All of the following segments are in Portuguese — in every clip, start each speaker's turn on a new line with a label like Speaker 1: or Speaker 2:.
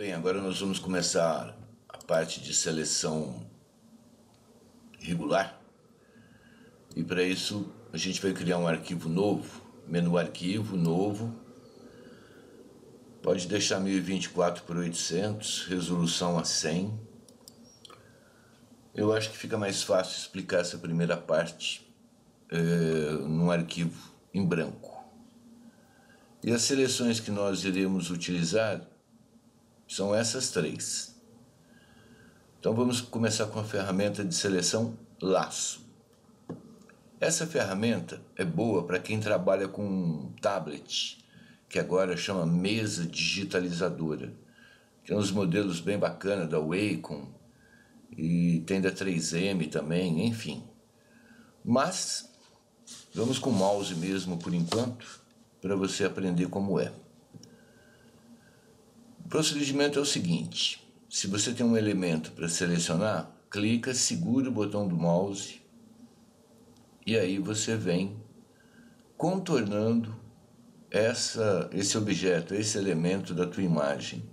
Speaker 1: Bem, agora nós vamos começar a parte de seleção regular. E para isso a gente vai criar um arquivo novo, menu arquivo novo. Pode deixar 1024 por 800, resolução a 100. Eu acho que fica mais fácil explicar essa primeira parte num arquivo em branco. E as seleções que nós iremos utilizar são essas três. Então vamos começar com a ferramenta de seleção laço. Essa ferramenta é boa para quem trabalha com um tablet, que agora chama mesa digitalizadora. Tem uns modelos bem bacanas da Wacom e tem da 3M também, enfim. Mas vamos com o mouse mesmo por enquanto, para você aprender como é. O procedimento é o seguinte: se você tem um elemento para selecionar, clica, segura o botão do mouse e aí você vem contornando esse objeto, esse elemento da tua imagem.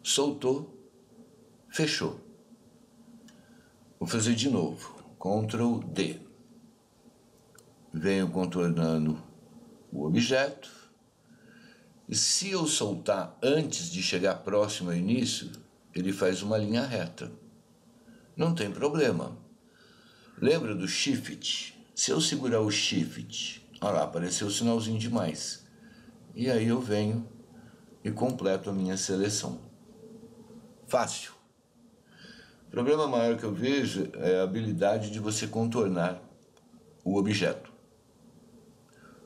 Speaker 1: Soltou, fechou. Vou fazer de novo, Ctrl D. Venho contornando o objeto. E se eu soltar antes de chegar próximo ao início, ele faz uma linha reta. Não tem problema. Lembra do Shift? Se eu segurar o Shift, olha lá, apareceu o sinalzinho de mais. E aí eu venho e completo a minha seleção. Fácil. O problema maior que eu vejo é a habilidade de você contornar o objeto.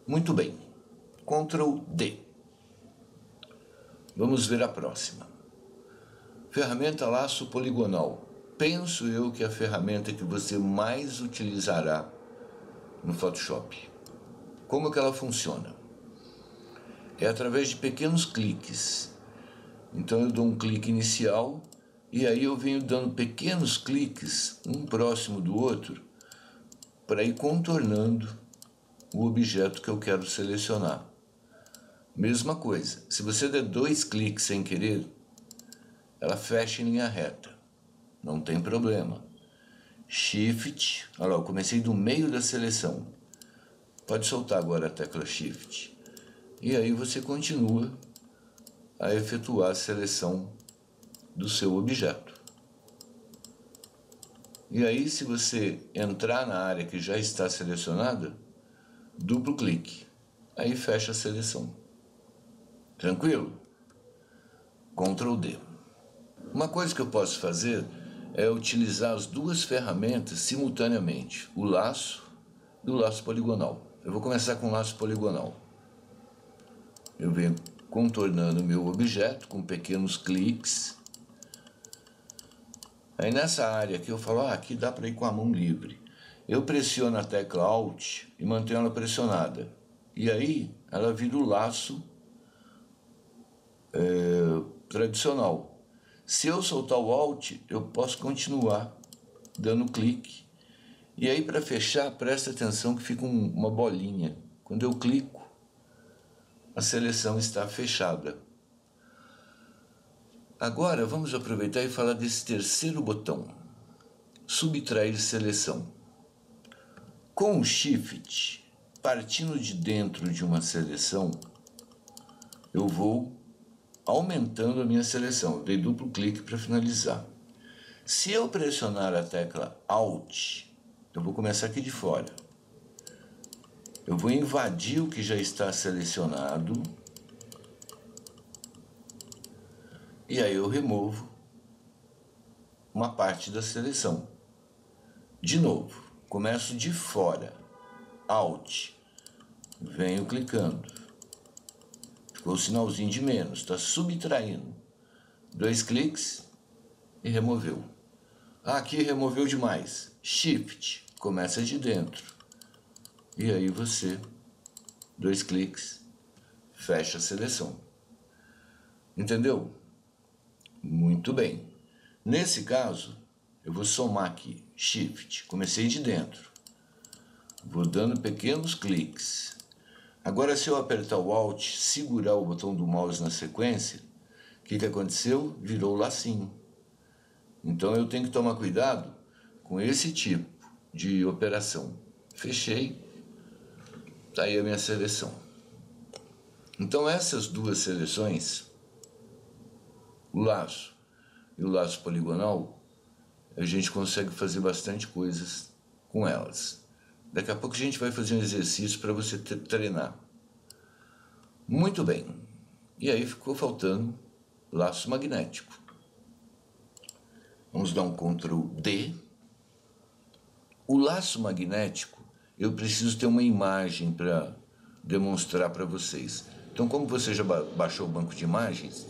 Speaker 1: Muito bem. Ctrl D. Vamos ver a próxima. Ferramenta laço poligonal. Penso eu que é a ferramenta que você mais utilizará no Photoshop. Como que ela funciona? É através de pequenos cliques. Então eu dou um clique inicial e aí eu venho dando pequenos cliques, um próximo do outro, para ir contornando o objeto que eu quero selecionar. Mesma coisa, se você der 2 cliques sem querer, ela fecha em linha reta. Não tem problema. Shift, olha lá, eu comecei do meio da seleção. Pode soltar agora a tecla Shift. E aí você continua a efetuar a seleção do seu objeto. E aí, se você entrar na área que já está selecionada, duplo clique. Aí fecha a seleção. Tranquilo? Ctrl D. Uma coisa que eu posso fazer é utilizar as duas ferramentas simultaneamente, o laço e o laço poligonal. Eu vou começar com o laço poligonal. Eu venho contornando o meu objeto com pequenos cliques. Aí nessa área aqui eu falo, aqui dá para ir com a mão livre. Eu pressiono a tecla Alt e mantenho ela pressionada. E aí ela vira o laço tradicional. Se eu soltar o Alt, eu posso continuar dando clique. E aí para fechar, presta atenção que fica uma bolinha. Quando eu clico, a seleção está fechada. Agora vamos aproveitar e falar desse terceiro botão, subtrair seleção. Com o Shift, partindo de dentro de uma seleção, eu vou aumentando a minha seleção. Eu dei duplo clique para finalizar. Se eu pressionar a tecla Alt, eu vou começar aqui de fora. Eu vou invadir o que já está selecionado. E aí eu removo uma parte da seleção. De novo, começo de fora. Alt. Venho clicando. Ficou o sinalzinho de menos, está subtraindo. 2 cliques e removeu. Aqui removeu demais. Shift, começa de dentro. E aí você, 2 cliques, fecha a seleção. Entendeu? Muito bem. Nesse caso, eu vou somar aqui. Shift, comecei de dentro. Vou dando pequenos cliques. Agora, se eu apertar o Alt, segurar o botão do mouse na sequência, O que aconteceu? Virou lacinho. Então eu tenho que tomar cuidado com esse tipo de operação. Fechei, tá aí a minha seleção. Então essas duas seleções, o laço e o laço poligonal, a gente consegue fazer bastante coisas com elas. Daqui a pouco a gente vai fazer um exercício para você treinar. Muito bem. E aí ficou faltando laço magnético. Vamos dar um Ctrl D. O laço magnético, eu preciso ter uma imagem para demonstrar para vocês. Então, como você já baixou o banco de imagens,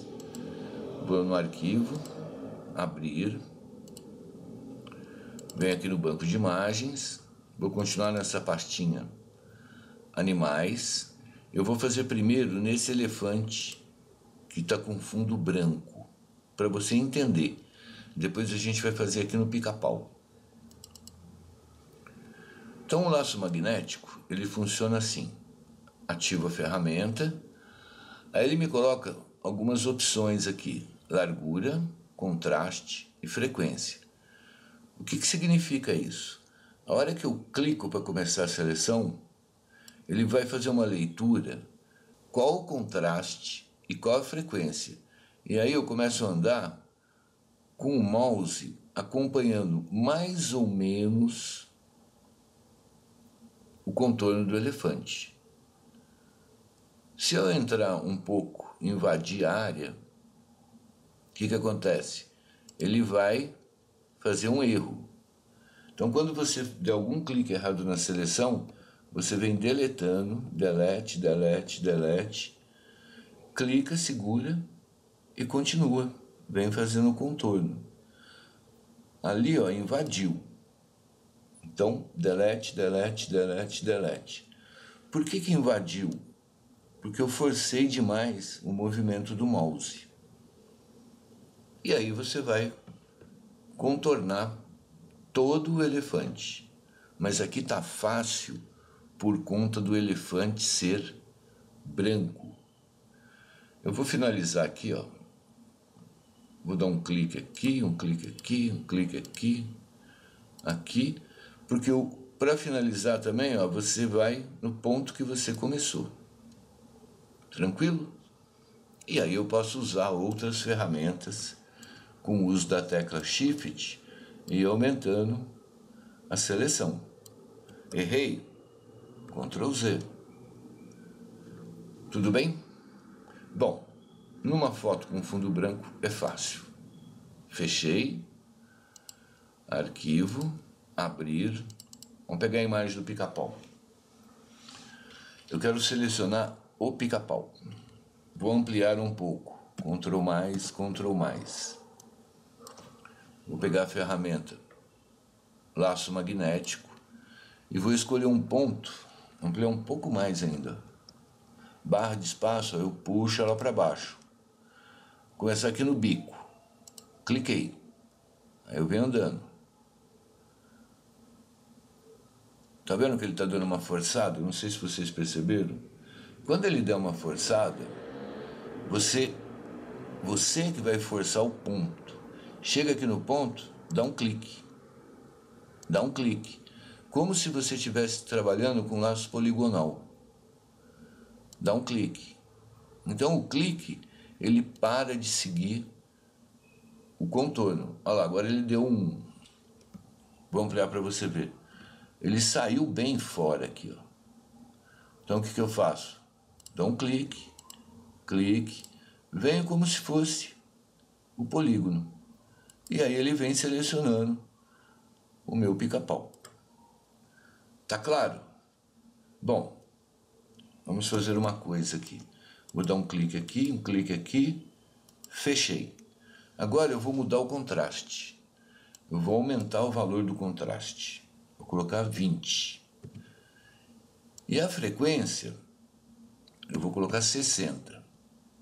Speaker 1: vou no arquivo, abrir, venho aqui no banco de imagens, vou continuar nessa pastinha animais. Eu vou fazer primeiro nesse elefante que está com fundo branco, para você entender. Depois a gente vai fazer aqui no pica-pau. Então o laço magnético, ele funciona assim. Ativo a ferramenta, aí ele me coloca algumas opções aqui. Largura, contraste e frequência. O que significa isso? A hora que eu clico para começar a seleção, ele vai fazer uma leitura, qual o contraste e qual a frequência. E aí eu começo a andar com o mouse acompanhando mais ou menos o contorno do elefante. Se eu entrar um pouco, invadir a área, o que acontece? Ele vai fazer um erro. Então, quando você der algum clique errado na seleção, você vem deletando, delete, delete, delete, clica, segura e continua. Vem fazendo o contorno. Ali, ó, invadiu. Então, delete, delete, delete, delete. Por que invadiu? Porque eu forcei demais o movimento do mouse. E aí você vai contornar todo o elefante. Mas aqui está fácil por conta do elefante ser branco. Eu vou finalizar aqui, ó. Vou dar um clique aqui, um clique aqui, um clique aqui, aqui, porque para finalizar também, ó, você vai no ponto que você começou. Tranquilo? E aí eu posso usar outras ferramentas com o uso da tecla Shift e ir aumentando a seleção. Errei? Ctrl Z. Tudo bem? Bom, numa foto com fundo branco é fácil. Fechei, arquivo, abrir. Vamos pegar a imagem do pica-pau. Eu quero selecionar o pica-pau. Vou ampliar um pouco. Ctrl mais, Ctrl mais. Vou pegar a ferramenta laço magnético e vou escolher um ponto, ampliar um pouco mais ainda. Barra de espaço, eu puxo ela para baixo. Começar aqui no bico. Cliquei. Aí eu venho andando. Tá vendo que ele está dando uma forçada? Não sei se vocês perceberam. Quando ele der uma forçada, você que vai forçar o ponto. Chega aqui no ponto, dá um clique. Dá um clique. Como se você estivesse trabalhando com laço poligonal. Dá um clique. Então o clique, ele para de seguir o contorno. Olha lá, agora ele deu um... Vou ampliar para você ver. Ele saiu bem fora aqui, ó. Então o que eu faço? Dou um clique, clique, venho como se fosse o polígono. E aí ele vem selecionando o meu pica-pau. Tá claro? Bom, vamos fazer uma coisa aqui. Vou dar um clique aqui, fechei. Agora eu vou mudar o contraste. Eu vou aumentar o valor do contraste. Vou colocar 20. E a frequência, eu vou colocar 60.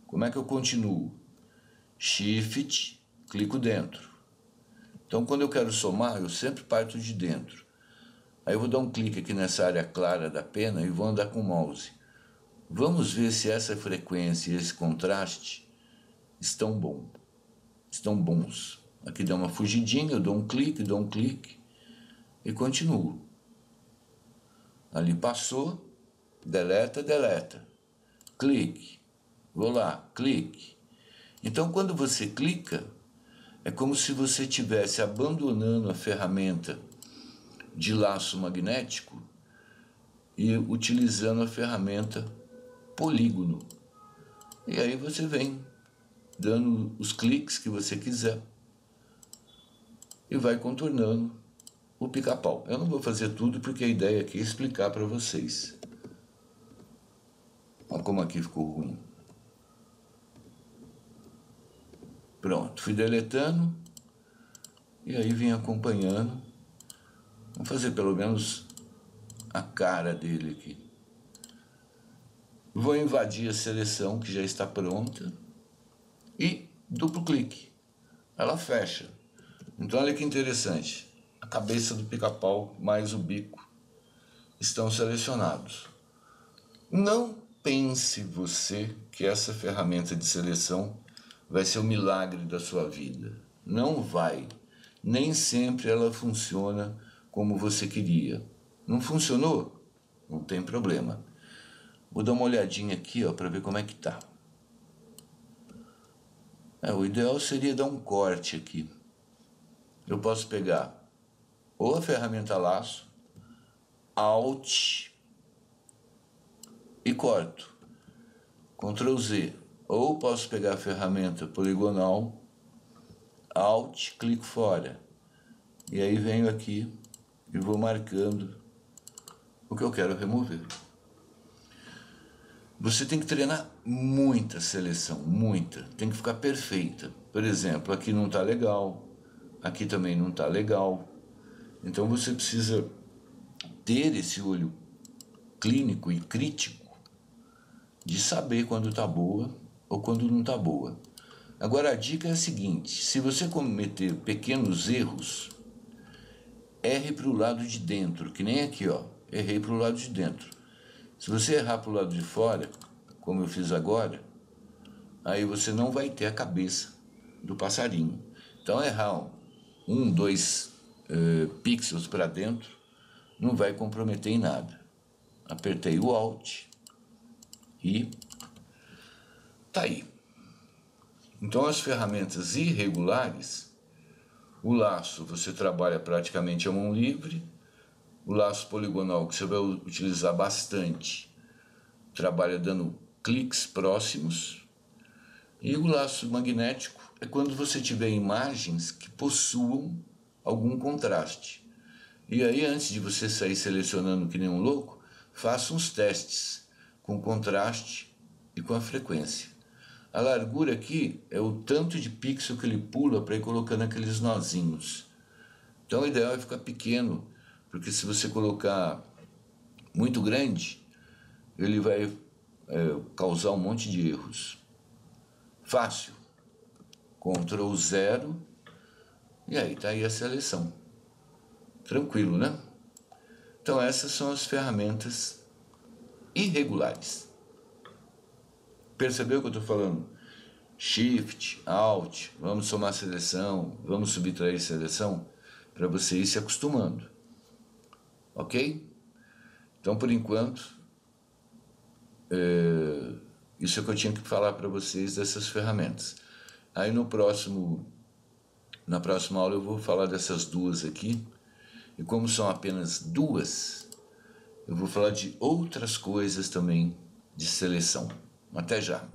Speaker 1: Como é que eu continuo? Shift, clico dentro. Então, quando eu quero somar, eu sempre parto de dentro. Aí eu vou dar um clique aqui nessa área clara da pena e vou andar com o mouse. Vamos ver se essa frequência e esse contraste estão bons. Aqui dá uma fugidinha, eu dou um clique e continuo. Ali passou, deleta, clique, vou lá, clique. Então quando você clica, é como se você estivesse abandonando a ferramenta de laço magnético e utilizando a ferramenta polígono. E aí você vem dando os cliques que você quiser e vai contornando o pica-pau. Eu não vou fazer tudo porque a ideia aqui é explicar para vocês. Olha como aqui ficou ruim. Pronto, fui deletando e aí vim acompanhando. Vamos fazer pelo menos a cara dele aqui. Vou invadir a seleção que já está pronta e duplo clique. Ela fecha. Então olha que interessante. A cabeça do pica-pau mais o bico estão selecionados. Não pense você que essa ferramenta de seleção vai ser o milagre da sua vida. Não vai. Nem sempre ela funciona como você queria. Não funcionou? Não tem problema. Vou dar uma olhadinha aqui para ver como é que tá. O ideal seria dar um corte aqui. Eu posso pegar ou a ferramenta laço, Alt e corto. Ctrl Z. Ou posso pegar a ferramenta poligonal, Alt, clico fora. E aí venho aqui e vou marcando o que eu quero remover. Você tem que treinar muita seleção, muita. Tem que ficar perfeita. Por exemplo, aqui não está legal, aqui também não está legal. Então você precisa ter esse olho clínico e crítico de saber quando está boa ou quando não está boa. Agora a dica é a seguinte: se você cometer pequenos erros, erre para o lado de dentro, que nem aqui, errei para o lado de dentro. Se você errar para o lado de fora, como eu fiz agora, aí você não vai ter a cabeça do passarinho. Então errar 1, 2 pixels para dentro não vai comprometer em nada. Apertei o Alt e tá aí. Então as ferramentas irregulares, o laço você trabalha praticamente a mão livre, o laço poligonal que você vai utilizar bastante, trabalha dando cliques próximos, e o laço magnético é quando você tiver imagens que possuam algum contraste. E aí antes de você sair selecionando que nem um louco, faça uns testes com contraste e com a frequência. A largura aqui é o tanto de pixel que ele pula para ir colocando aqueles nozinhos. Então o ideal é ficar pequeno, porque se você colocar muito grande, ele vai causar um monte de erros. Fácil. Ctrl 0 e aí está aí a seleção. Tranquilo, né? Então essas são as ferramentas irregulares. Percebeu o que eu estou falando? Shift, Alt, vamos somar seleção, vamos subtrair seleção, para você ir se acostumando. Ok? Então, por enquanto, isso é o que eu tinha que falar para vocês dessas ferramentas. Aí na próxima aula eu vou falar dessas duas aqui. E como são apenas duas, eu vou falar de outras coisas também de seleção. Até já!